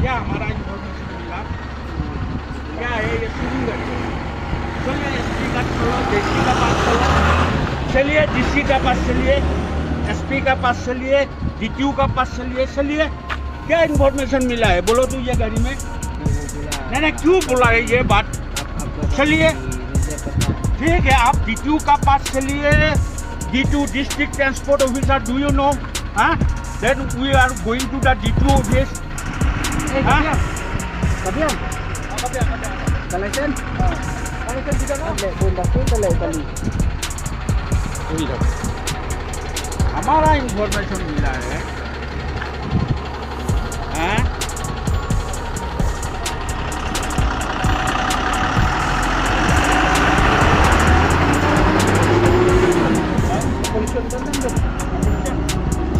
क्या हमारा इन्फॉर्मेशन मिला, क्या है ये शुरू करिए। चलिए एसपी का चलो, डीसी का पास चलो, चलिए डीसी का पास चलिए, एसपी का पास चलिए, डीटीओ का पास चलिए। चलिए क्या इन्फॉर्मेशन मिला है बोलो तो ये गाड़ी में। नहीं क्यों बोला है ये बात। चलिए ठीक है, आप डीटीओ का पास चलिए, DTO district transport officer, do you know then we are going to the DTO office. हमारा इंफॉर्मेशन मिला है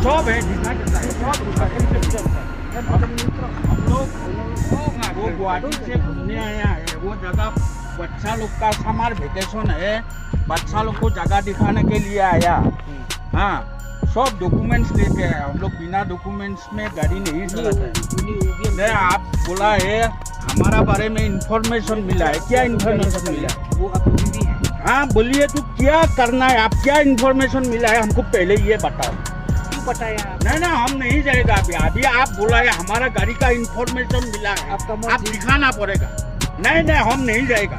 सब है, हम लोग वो गुवाहाटी से घूमने आया है। वो जगह बच्चा लोग का समर वेकेशन है, बच्चा लोग को जगह दिखाने के लिए आया। हाँ सब डॉक्यूमेंट्स लेके आया। हम लोग बिना डॉक्यूमेंट्स में गाड़ी नहीं चलाते। आप बोला है हमारा बारे में इंफॉर्मेशन मिला है, क्या इंफॉर्मेशन मिला है वो अभी भी है। हाँ बोलिए तो क्या करना है, आप क्या इंफॉर्मेशन मिला है हमको पहले ये बताओ। बताया नहीं हम नहीं जाएगा अभी। अभी आप बोला है हमारा गाड़ी का इंफॉर्मेशन मिला है, आप दिखाना पड़ेगा। नहीं हम नहीं जाएगा।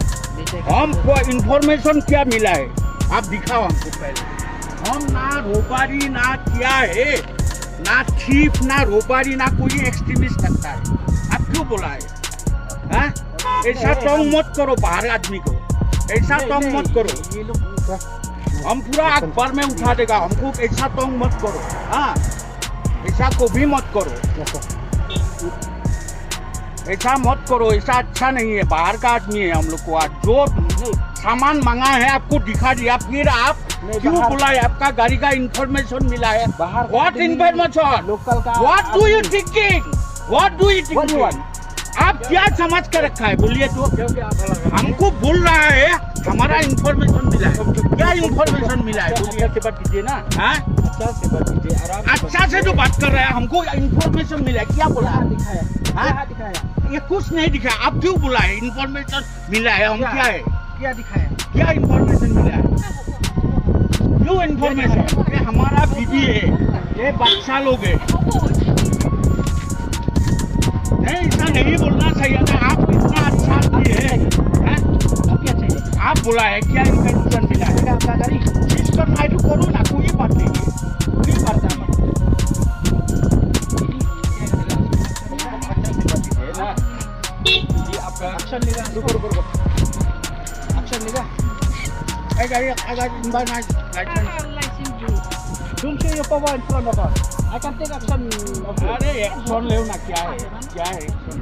हमको इंफॉर्मेशन क्या मिला है आप दिखाओ हमको पहले। हम ना रोबारी ना क्या है, ना थीफ ना रोबारी ना कोई एक्सट्रीमिस्ट करता है। आप क्यों बोला है? ऐसा टोंग मत करो बाहर आदमी को, ऐसा टोंग मत करो। हम पूरा अखबार में उठा देगा हमको। ऐसा टोंग मत करो। ऐसा को भी मत करो, ऐसा मत करो। ऐसा अच्छा नहीं है। बाहर का आदमी है हम लोग को। आज जो सामान मांगा है आपको दिखा दिया, फिर आप क्यों बोला है आपका गाड़ी का इंफॉर्मेशन मिला है? What information? What do you thinking? What do you thinking? आप क्या समझ कर रखा है बोलिए तो। हमको बोल रहा है हमारा इंफॉर्मेशन मिला है। क्या इंफॉर्मेशन मिला है बोलिए से बात कीजिए ना। अच्छा से जो बात कर रहा है, हमको इंफॉर्मेशन मिला है। क्या बोला दिखाया? ये कुछ नहीं दिखाया। आप क्यों बोला है इंफॉर्मेशन मिला है? हम क्या है, क्या दिखाया, क्या इंफॉर्मेशन मिला है? क्यों इंफॉर्मेशन? ये हमारा बीवी है, ये बच्चा लोग है। नहीं ऐसा नहीं बोलना चाहिए था। आप इतना अच्छा आदमी है। आप बोला है क्या इंफॉर्मेशन मिला है? आपका गाड़ी चीज करना है तो करो ना, कोई बात नहीं है, कोई बात नहीं। आपका एक्शन लेगा, रुको एक्शन लेगा। I got my license. Don't show your power in front of us. I can take action. अरे एक्शन ले ना, क्या है एक्शन?